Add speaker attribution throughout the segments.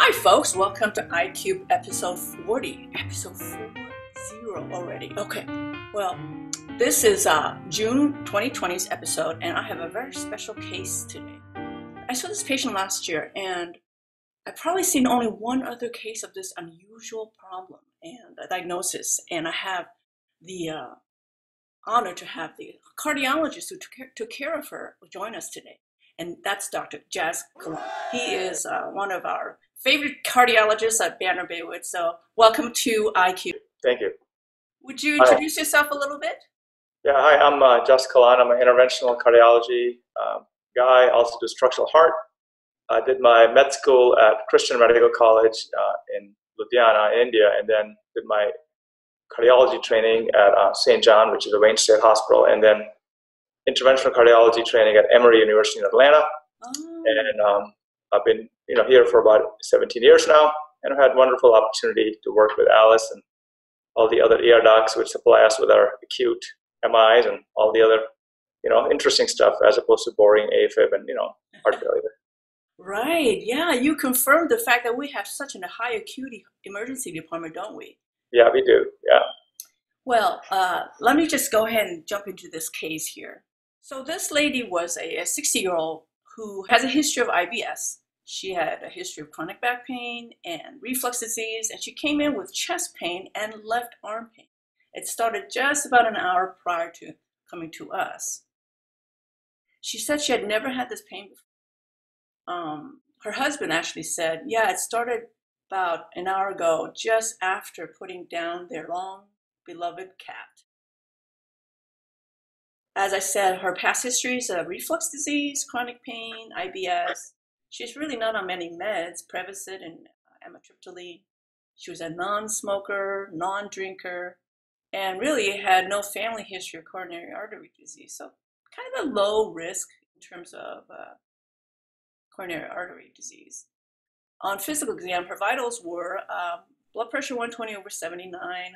Speaker 1: Hi folks, welcome to iCubed episode 40. Episode 40 already. Okay, well, this is June 2020's episode, and I have a very special case today. I saw this patient last year, and I've probably seen only one other case of this unusual problem and a diagnosis, and I have the honor to have the cardiologist who took care of her join us today, and that's Dr. Jas Kahlon. He is one of our favorite cardiologists at Banner Baywood. So welcome to iCubed.
Speaker 2: Thank you.
Speaker 1: Would you introduce yourself a little bit?
Speaker 2: Yeah, hi, I'm Jas Kahlon. I'm an interventional cardiology guy. I also do structural heart. I did my med school at Christian Medical College in Ludhiana, India, and then did my cardiology training at St. John, which is a Wayne State Hospital, and then interventional cardiology training at Emory University in Atlanta.
Speaker 1: Oh.
Speaker 2: And I've been here for about 17 years now, and I've had wonderful opportunity to work with Alice and all the other ER docs which supply us with our acute MIs and all the other interesting stuff as opposed to boring AFib and heart failure.
Speaker 1: Right. Yeah, you confirmed the fact that we have such a high acuity emergency department, don't we?
Speaker 2: Yeah, we do. Yeah.
Speaker 1: Well, let me just go ahead and jump into this case here. So this lady was a 60-year-old who has a history of IBS. She had a history of chronic back pain and reflux disease, and she came in with chest pain and left arm pain. It started just about an hour prior to coming to us. She said she had never had this pain before. Her husband actually said, yeah, it started about an hour ago, just after putting down their long beloved cath. As I said, her past histories of reflux disease, chronic pain, IBS. She's really not on many meds, Prevacid and amitriptyline. She was a non-smoker, non-drinker, and really had no family history of coronary artery disease. So kind of a low risk in terms of coronary artery disease. On physical exam, her vitals were blood pressure 120/79,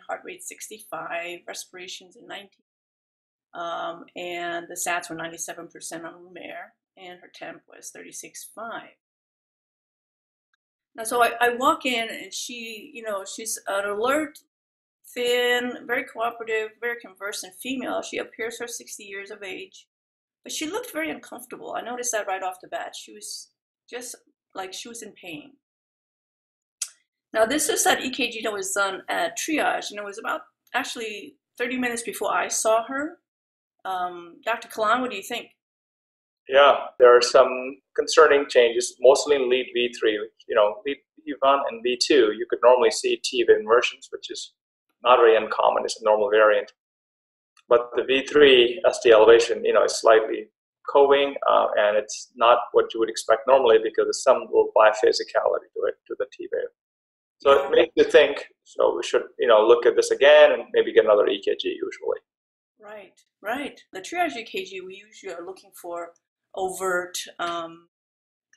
Speaker 1: heart rate 65, respirations in 19. And the SATs were 97% on room air, and her temp was 36.5. Now, so I walk in, and she's an alert, thin, very cooperative, very conversant female. She appears her 60 years of age, but she looked very uncomfortable. I noticed that right off the bat. She was just like she was in pain. Now, this is that EKG that was done at Triage, and it was about actually 30 minutes before I saw her. Dr. Kahlon, what do you think?
Speaker 2: Yeah, there are some concerning changes, mostly in lead V3. Lead V1 and V2, you could normally see T-wave inversions, which is not very uncommon. It's a normal variant. But the V3 ST elevation, is slightly coving, and it's not what you would expect normally because there's some little biphasicality to it, to the T-wave. So it makes you think, so we should, look at this again and maybe get another EKG usually.
Speaker 1: Right. The triage EKG, we usually are looking for overt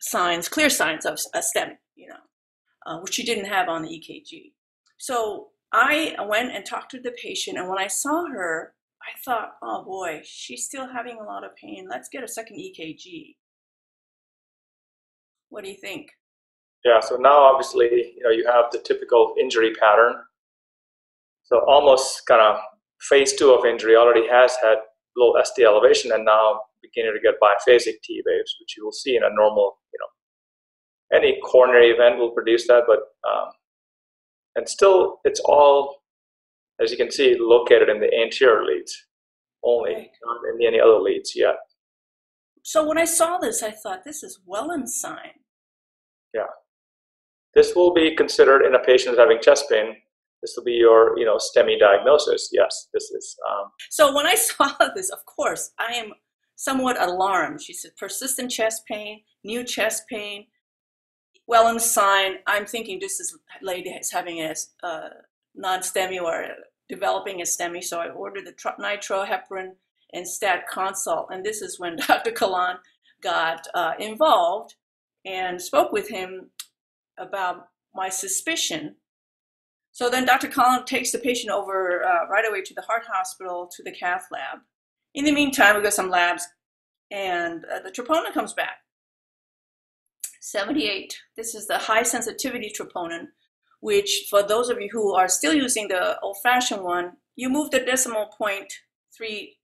Speaker 1: signs, clear signs of a STEMI, which you didn't have on the EKG. So I went and talked to the patient, and when I saw her, I thought, oh boy, she's still having a lot of pain. Let's get a second EKG. What do you think?
Speaker 2: Yeah, so now obviously, you have the typical injury pattern. So almost kind of phase 2 of injury already has had low ST elevation and now beginning to get biphasic T waves, which you will see in a normal, any coronary event will produce that, but, and still it's all, as you can see, located in the anterior leads only, not in any other leads yet.
Speaker 1: So when I saw this, I thought, this is Welland's sign.
Speaker 2: Yeah. This will be considered in a patient who's having chest pain. This will be your, STEMI diagnosis. Yes, this is.
Speaker 1: So when I saw this, of course, I am somewhat alarmed. She said persistent chest pain, new chest pain, Welland's sign. I'm thinking this lady is having a non-STEMI or developing a STEMI. So I ordered the nitroheparin and stat consult. And this is when Dr. Kahlon got involved and spoke with him about my suspicion. So then Dr. Kahlon takes the patient over right away to the heart hospital, to the cath lab. In the meantime, we got some labs, and the troponin comes back. 78. This is the high sensitivity troponin, which for those of you who are still using the old-fashioned one, you move the decimal point 3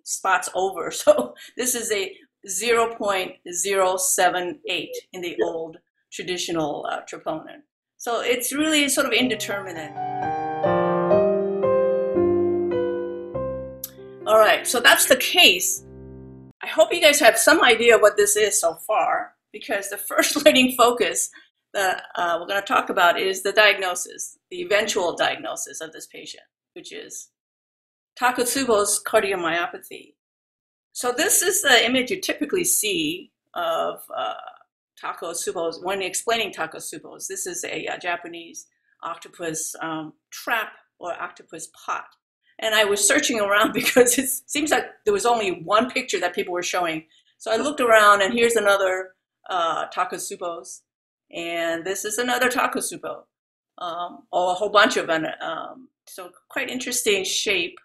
Speaker 1: spots over. So this is a 0.078 in the old traditional troponin. So it's really sort of indeterminate. All right, so that's the case. I hope you guys have some idea what this is so far, because the first learning focus that we're going to talk about is the diagnosis, the eventual diagnosis of this patient, which is Takatsubo's cardiomyopathy. So this is the image you typically see of Takatsubo's when explaining Takatsubo's. This is a Japanese octopus trap or octopus pot. And I was searching around because it seems like there was only one picture that people were showing. So I looked around, and here's another Takatsubo's, and this is another Takatsubo, or a whole bunch of them. So quite interesting shape.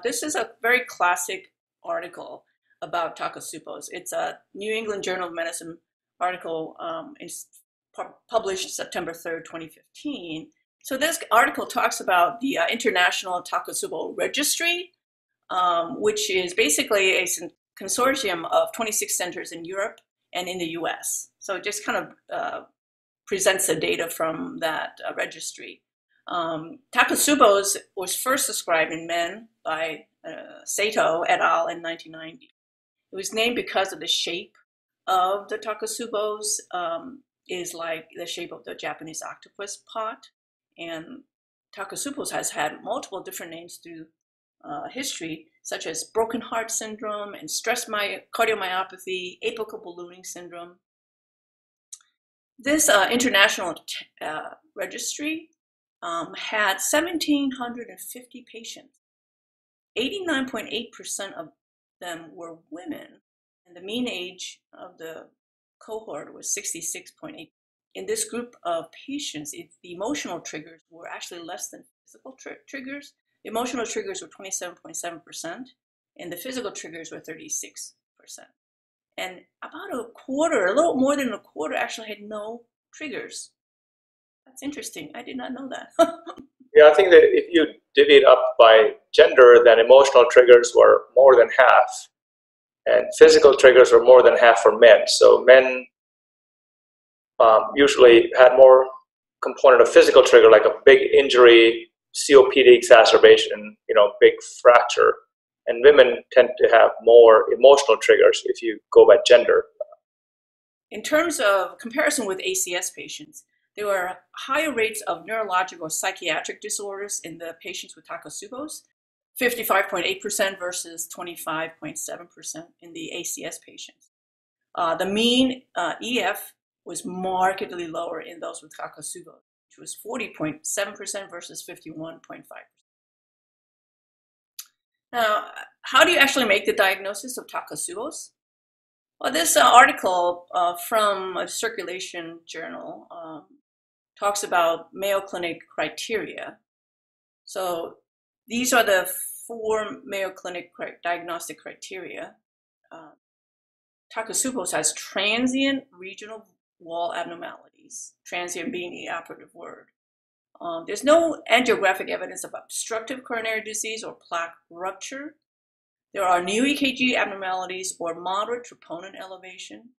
Speaker 1: This is a very classic article about Takatsubo's. It's a New England Journal of Medicine article published September 3rd, 2015. So this article talks about the International Takatsubo Registry, which is basically a consortium of 26 centers in Europe and in the US. So it just kind of presents the data from that registry. Takatsubo's was first described in men by Sato et al. In 1990. It was named because of the shape of the Takatsubo's, is like the shape of the Japanese octopus pot. And Takatsubo's has had multiple different names through history, such as broken heart syndrome and stress cardiomyopathy, apical ballooning syndrome. This international registry had 1,750 patients. 89.8% of them were women, and the mean age of the cohort was 66.8. In this group of patients, the emotional triggers were actually less than physical triggers. The emotional triggers were 27.7%, and the physical triggers were 36%. And about a quarter, a little more than a quarter, actually had no triggers. That's interesting. I did not know that.
Speaker 2: Yeah, I think that if you divvy it up by gender, then emotional triggers were more than half, and physical triggers were more than half for men. So men usually had more component of physical trigger, like a big injury, COPD exacerbation, big fracture. And women tend to have more emotional triggers if you go by gender.
Speaker 1: In terms of comparison with ACS patients, there were higher rates of neurological or psychiatric disorders in the patients with Takatsubo's, 55.8% versus 25.7% in the ACS patients. The mean EF was markedly lower in those with Takatsubo, which was 40.7% versus 51.5%. Now, how do you actually make the diagnosis of Takatsubo's? Well, this article from a circulation journal talks about Mayo Clinic criteria. So these are the 4 Mayo Clinic diagnostic criteria. Takatsubo's has transient regional wall abnormalities, transient being the operative word. There's no angiographic evidence of obstructive coronary disease or plaque rupture. There are new EKG abnormalities or moderate troponin elevation.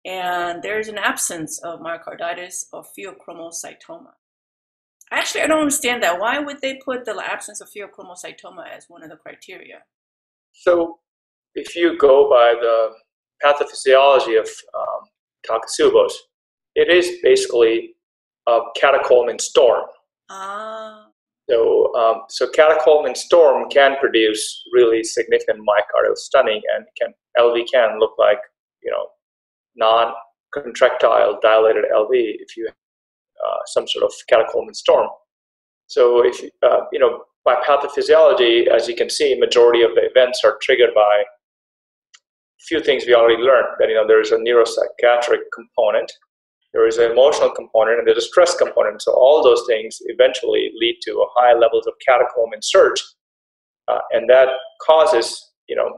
Speaker 1: And there's an absence of myocarditis or pheochromocytoma. Actually, I don't understand that. Why would they put the absence of pheochromocytoma as one of the criteria?
Speaker 2: So if you go by the pathophysiology of Takatsubo's, it is basically a catecholamine storm. So catecholamine storm can produce really significant myocardial stunning, and LV can look like non-contractile dilated LV if you have some sort of catecholamine storm. So if by pathophysiology, as you can see, majority of the events are triggered by a few things we already learned. That there is a neuropsychiatric component, there is an emotional component, and there's a stress component. So all those things eventually lead to high levels of catecholamine surge, and that causes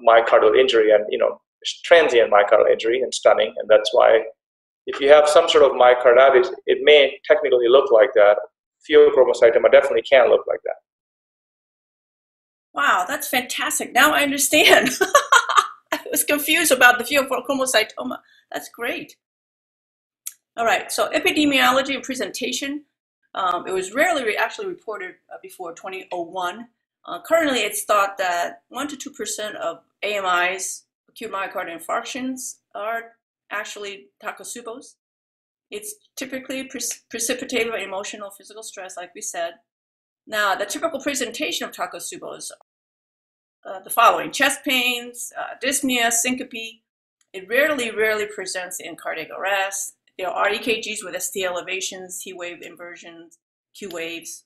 Speaker 2: myocardial injury and transient myocardial injury and stunning, and that's why if you have some sort of myocarditis, it may technically look like that. Pheochromocytoma definitely can look like that.
Speaker 1: Wow, that's fantastic. Now I understand. I was confused about the pheochromocytoma. That's great. All right, so epidemiology and presentation. It was rarely actually reported before 2001. Currently, it's thought that 1 to 2% of AMIs, acute myocardial infarctions, are actually Takatsubos. It's typically precipitated by emotional, physical stress, like we said. Now, the typical presentation of Takatsubos, the following: chest pains, dyspnea, syncope. It rarely presents in cardiac arrest. There are EKGs with ST elevations, T wave inversions, Q waves.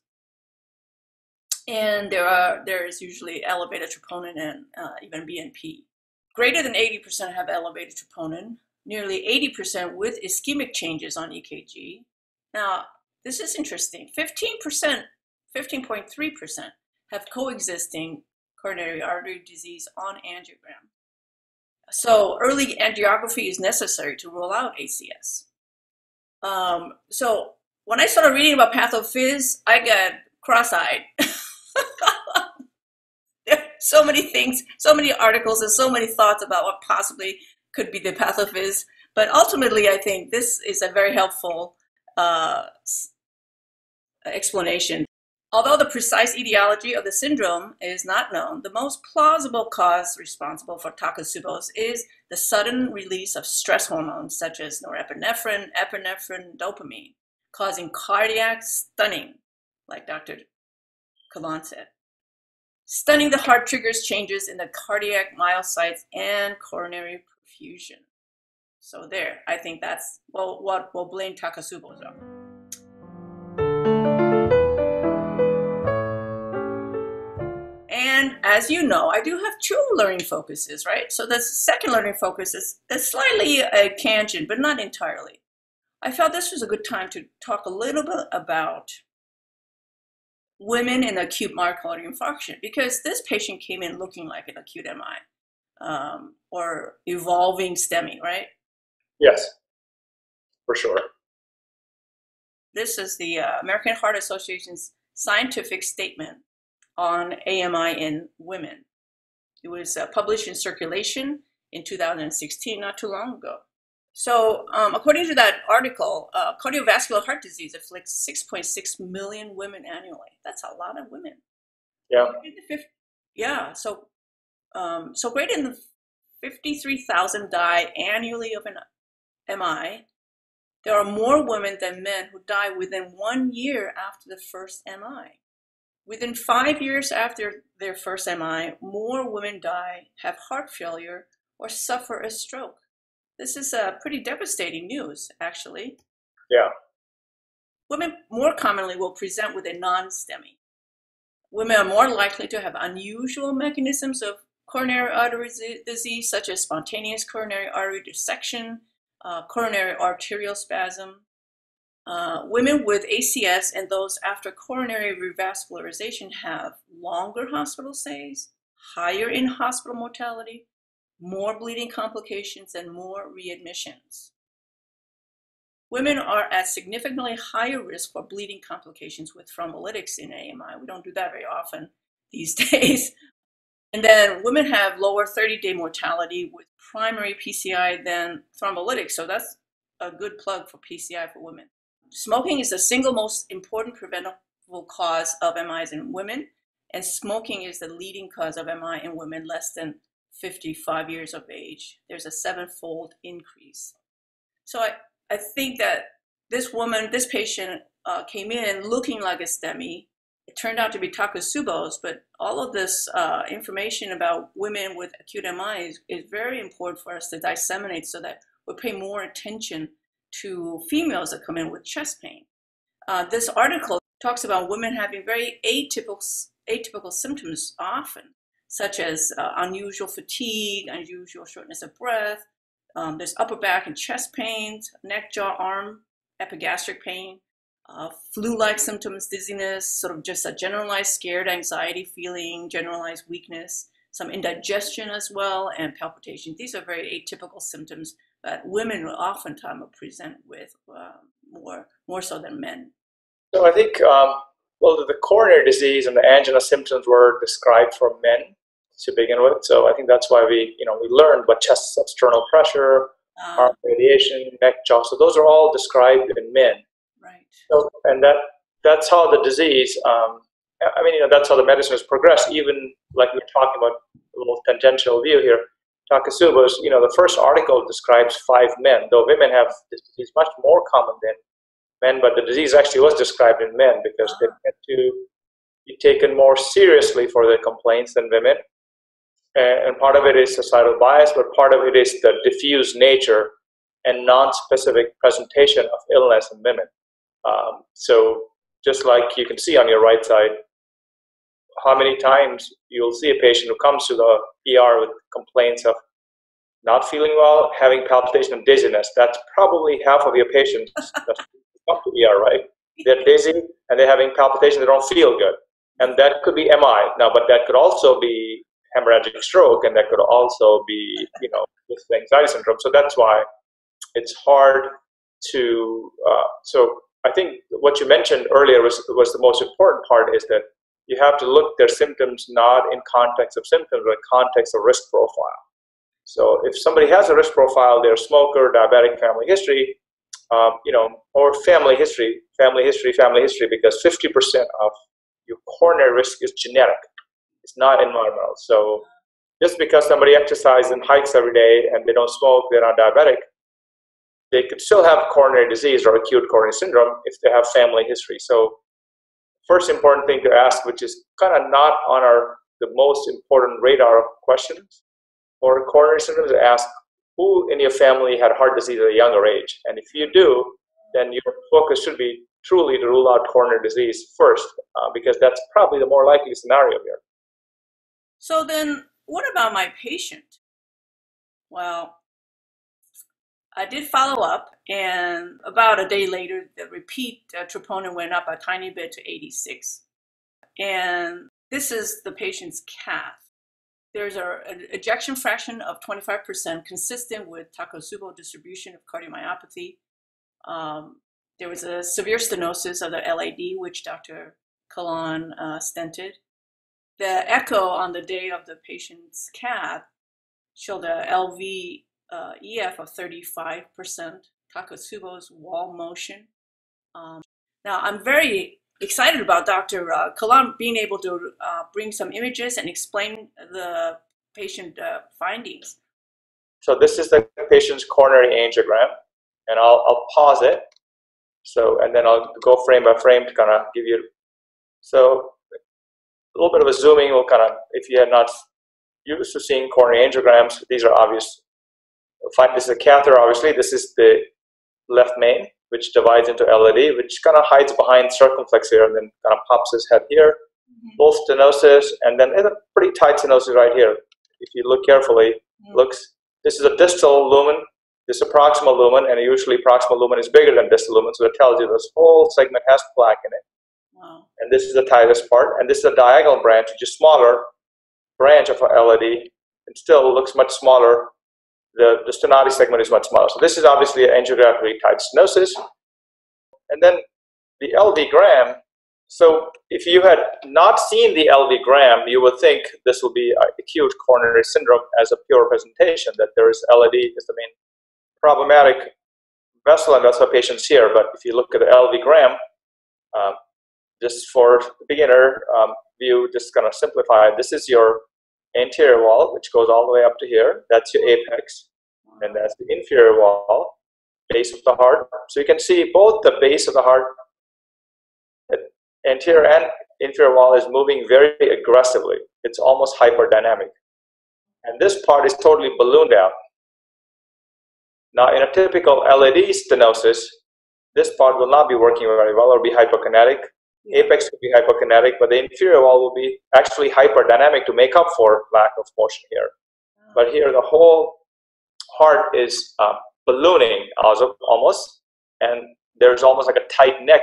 Speaker 1: And there is usually elevated troponin and even BNP. Greater than 80% have elevated troponin, nearly 80% with ischemic changes on EKG. Now, this is interesting. 15%, 15.3% have coexisting coronary artery disease on angiogram. So early angiography is necessary to rule out ACS. So when I started reading about pathophys, I got cross-eyed. There are so many things, so many articles, and so many thoughts about what possibly could be the pathophys. But ultimately, I think this is a very helpful explanation. Although the precise etiology of the syndrome is not known, the most plausible cause responsible for Takatsubos is the sudden release of stress hormones such as norepinephrine, epinephrine, dopamine, causing cardiac stunning, like Dr. Kahlon said. Stunning the heart triggers changes in the cardiac myocytes and coronary perfusion. So there, I think that's what we'll blame Takatsubos on. And as you know, I do have 2 learning focuses, right? So the second learning focus is slightly a tangent, but not entirely. I felt this was a good time to talk a little bit about women in acute myocardial infarction, because this patient came in looking like an acute MI or evolving STEMI, right?
Speaker 2: Yes, for sure.
Speaker 1: This is the American Heart Association's scientific statement on AMI in women. It was published in Circulation in 2016, not too long ago. So according to that article, cardiovascular heart disease afflicts 6.6 million women annually. That's a lot of women.
Speaker 2: Yeah.
Speaker 1: Yeah. So greater than 53,000 die annually of an MI. There are more women than men who die within 1 year after the first MI. Within 5 years after their first MI, more women die, have heart failure, or suffer a stroke. This is pretty devastating news, actually.
Speaker 2: Yeah.
Speaker 1: Women more commonly will present with a non-STEMI. Women are more likely to have unusual mechanisms of coronary artery disease, such as spontaneous coronary artery dissection, coronary arterial spasm. Women with ACS and those after coronary revascularization have longer hospital stays, higher in-hospital mortality, more bleeding complications, and more readmissions. Women are at significantly higher risk for bleeding complications with thrombolytics in AMI. We don't do that very often these days. And then women have lower 30-day mortality with primary PCI than thrombolytics. So that's a good plug for PCI for women. Smoking is the single most important preventable cause of MIs in women, and smoking is the leading cause of MI in women less than 55 years of age. There's a 7-fold increase. So I think that this patient came in looking like a STEMI. It turned out to be Takatsubos, but all of this information about women with acute MI is very important for us to disseminate so that we pay more attention to females that come in with chest pain. This article talks about women having very atypical symptoms often, such as unusual fatigue, unusual shortness of breath. There's upper back and chest pains, neck, jaw, arm, epigastric pain, flu-like symptoms, dizziness, sort of just a generalized scared anxiety feeling, generalized weakness, some indigestion as well, and palpitation. These are very atypical symptoms that women will oftentimes present with more so than men.
Speaker 2: So I think, well, the coronary disease and the angina symptoms were described for men to begin with. So I think that's why we learned what chest substernal pressure, heart radiation, neck jaw. So those are all described in men.
Speaker 1: Right.
Speaker 2: So, and that's how the disease. I mean, that's how the medicine has progressed. Even like we're talking about a little tangential view here. Takatsubo's, the first article describes 5 men, though women have this disease much more common than men, but the disease actually was described in men because they tend to be taken more seriously for their complaints than women. And part of it is societal bias, but part of it is the diffuse nature and non-specific presentation of illness in women. So just like you can see on your right side, how many times you'll see a patient who comes to the ER with complaints of not feeling well, having palpitation and dizziness. That's probably half of your patients that come to ER, right? They're dizzy and they're having palpitation, they don't feel good. And that could be MI. Now, but that could also be hemorrhagic stroke, and that could also be, with anxiety syndrome. So that's why it's hard to, so I think what you mentioned earlier was the most important part, is that you have to look at their symptoms not in context of symptoms, but in context of risk profile. So if somebody has a risk profile, they're a smoker, diabetic, family history, or family history, because 50% of your coronary risk is genetic. It's not environmental. So just because somebody exercises and hikes every day and they don't smoke, they're not diabetic, they could still have coronary disease or acute coronary syndrome if they have family history. So first important thing to ask, which is kind of not on the most important radar of questions for coronary syndromes, is ask who in your family had heart disease at a younger age. And if you do, then your focus should be truly to rule out coronary disease first, because that's probably the more likely scenario here.
Speaker 1: So then what about my patient? Well, I did follow up, and about a day later, the repeat troponin went up a tiny bit to 86. And this is the patient's cath. There's an ejection fraction of 25%, consistent with Takatsubo distribution of cardiomyopathy. There was a severe stenosis of the LAD, which Dr. Kahlon stented. The echo on the day of the patient's cath showed a LV EF of 35%, Takatsubo's wall motion. Now, I'm very excited about Dr. Kahlon being able to bring some images and explain the patient findings.
Speaker 2: So this is the patient's coronary angiogram, and I'll pause it. So, and then I'll go frame by frame to kind of give you, so a little bit of a zooming will kind of, if you had not used to seeing coronary angiograms, these are obvious. This is a catheter, obviously. This is the left main, which divides into LAD, which kind of hides behind circumflex here, and then kind of pops his head here. Both stenosis, and then a pretty tight stenosis right here. If you look carefully, this is a distal lumen, this is a proximal lumen, and usually proximal lumen is bigger than distal lumen, so it tells you this whole segment has plaque in it.
Speaker 1: Wow. And
Speaker 2: this is the tightest part, and this is a diagonal branch, which is smaller branch of a LAD, and still looks much smaller. The stenotic segment is much smaller. So this is obviously an angiographically tight stenosis. And then the LV gram. So if you had not seen the LV gram, you would think this will be acute coronary syndrome as a pure presentation, that there is LAD is the main problematic vessel, and that's what patients here. But if you look at the LV gram, just for the beginner view, just kind of simplify it. This is your anterior wall, which goes all the way up to here. That's your apex. And that's the inferior wall, base of the heart. So you can see both the base of the heart, anterior and inferior wall, is moving very aggressively. It's almost hyperdynamic. And this part is totally ballooned out. Now, in a typical LAD stenosis, this part will not be working very well or be hypokinetic. Apex will be hypokinetic, but the inferior wall will be actually hyperdynamic to make up for lack of motion here. But here, the whole heart is ballooning almost, and there's almost like a tight neck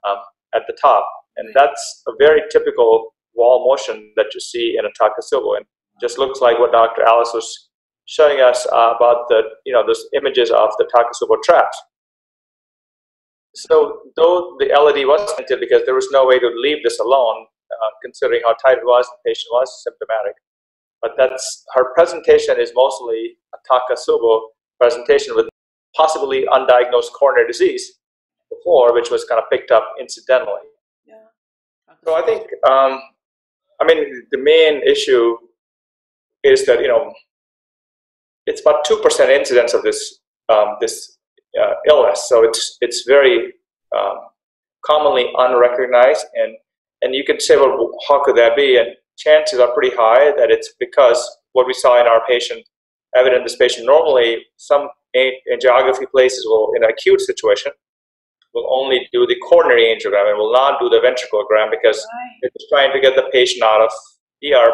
Speaker 2: at the top. And that's a very typical wall motion that you see in a Takatsubo. And Just looks like what Dr. Alice was showing us about the, those images of the Takatsubo traps. So though the LAD was tinted because there was no way to leave this alone, considering how tight it was and the patient was symptomatic. But her presentation is mostly a Takatsubo presentation with possibly undiagnosed coronary disease before, which was kind of picked up incidentally. Yeah. So I think, the main issue is that, it's about 2% incidence of this illness. So it's very commonly unrecognized, and you could say, well, how could that be? And chances are pretty high that it's because what we saw in our patient, evident in this patient, normally some angiography places will, in an acute situation, will only do the coronary angiogram and will not do the ventriculogram because it's trying to get the patient out of ER,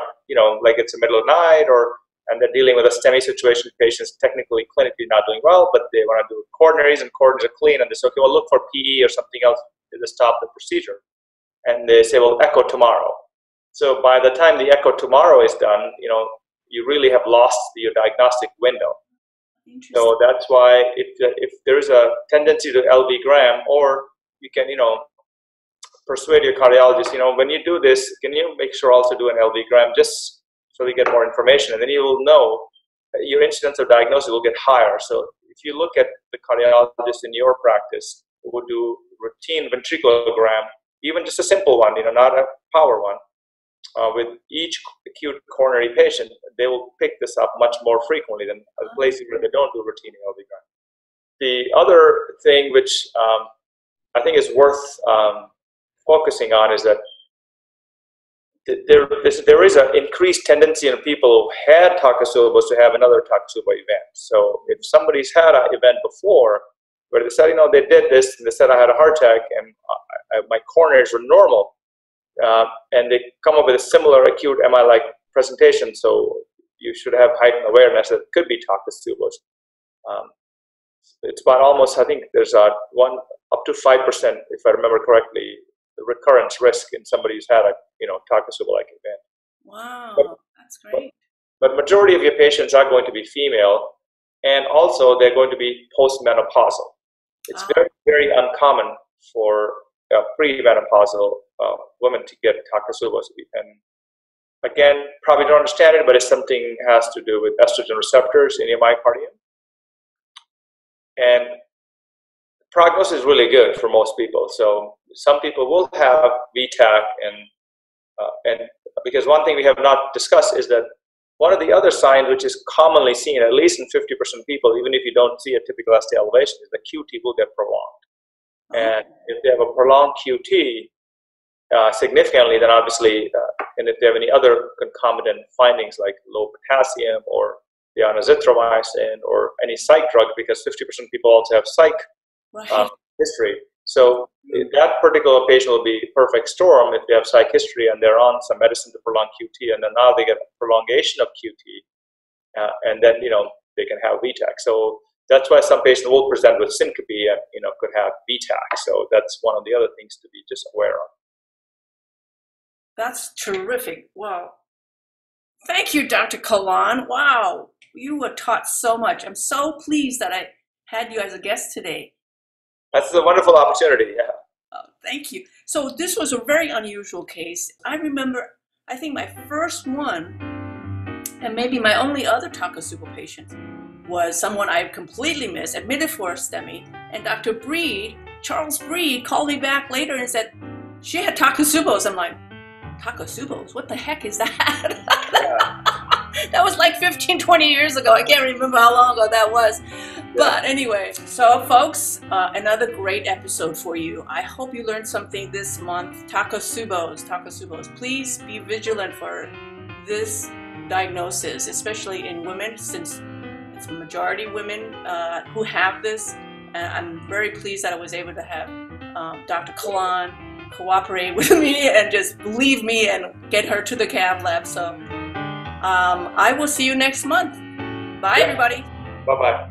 Speaker 2: like it's the middle of the night, and they're dealing with a STEMI situation. Patients technically, clinically not doing well, but they want to do coronaries, and coronaries are clean, and they say, okay, well, look for PE or something else to stop the procedure. And they say, well, echo tomorrow. So by the time the echo tomorrow is done, you really have lost your diagnostic window. So that's why if there's a tendency to LV-gram, or you can, persuade your cardiologist, when you do this, can you make sure also do an LV-gram just so we get more information, and then you will know that your incidence of diagnosis will get higher. So if you look at the cardiologist in your practice who would do routine ventriculogram, even just a simple one, not a power one, with each acute coronary patient, they will pick this up much more frequently than places where they don't do routine LV-gram. The other thing which I think is worth focusing on is that there is an increased tendency in people who had Takatsubos to have another Takatsubo event. So if somebody's had an event before where they said, they did this, and they said I had a heart attack and my coronaries were normal, and they come up with a similar acute MI-like presentation, so you should have heightened awareness that it could be Takatsubos. It's about almost, I think there's up to 5%, if I remember correctly, the recurrence risk in somebody who's had a Takatsubo-like event.
Speaker 1: Wow, that's great.
Speaker 2: But majority of your patients are going to be female, and also they're going to be postmenopausal. It's very, very uncommon for premenopausal women to get Takatsubos. And again, probably don't understand it, but it's something has to do with estrogen receptors in your myocardium. And prognosis is really good for most people. So some people will have VTAC, and because one thing we have not discussed is that one of the other signs which is commonly seen, at least in 50% of people, even if you don't see a typical ST elevation, is the QT will get prolonged. And if they have a prolonged QT significantly, then obviously, and if they have any other concomitant findings like low potassium or the azithromycin or any psych drug, because 50% of people also have psych history. So that particular patient will be perfect storm if they have psych history and they're on some medicine to prolong QT, and then now they get a prolongation of QT, and then they can have VTAC. So that's why some patients will present with syncope and could have VTAC. So that's one of the other things to be just aware of.
Speaker 1: That's terrific. Wow. Thank you, Dr. Kahlon. Wow, you were taught so much. I'm so pleased that I had you as a guest today.
Speaker 2: That's a wonderful opportunity, yeah.
Speaker 1: Oh, thank you. So this was a very unusual case. I remember, I think my first one, and maybe my only other Takatsubo patient, was someone I completely missed, admitted for a STEMI, and Dr. Breed, Charles Breed, called me back later and said, she had Takatsubos. I'm like, Takatsubos? What the heck is that? Yeah. That was like 15, 20 years ago. I can't remember how long ago that was. But anyway, so folks, another great episode for you. I hope you learned something this month. Takatsubos. Please be vigilant for this diagnosis, especially in women, since it's a majority women who have this. And I'm very pleased that I was able to have Dr. Kahlon cooperate with me and just believe me and get her to the cath lab. So I will see you next month. Bye, everybody.
Speaker 2: Bye-bye.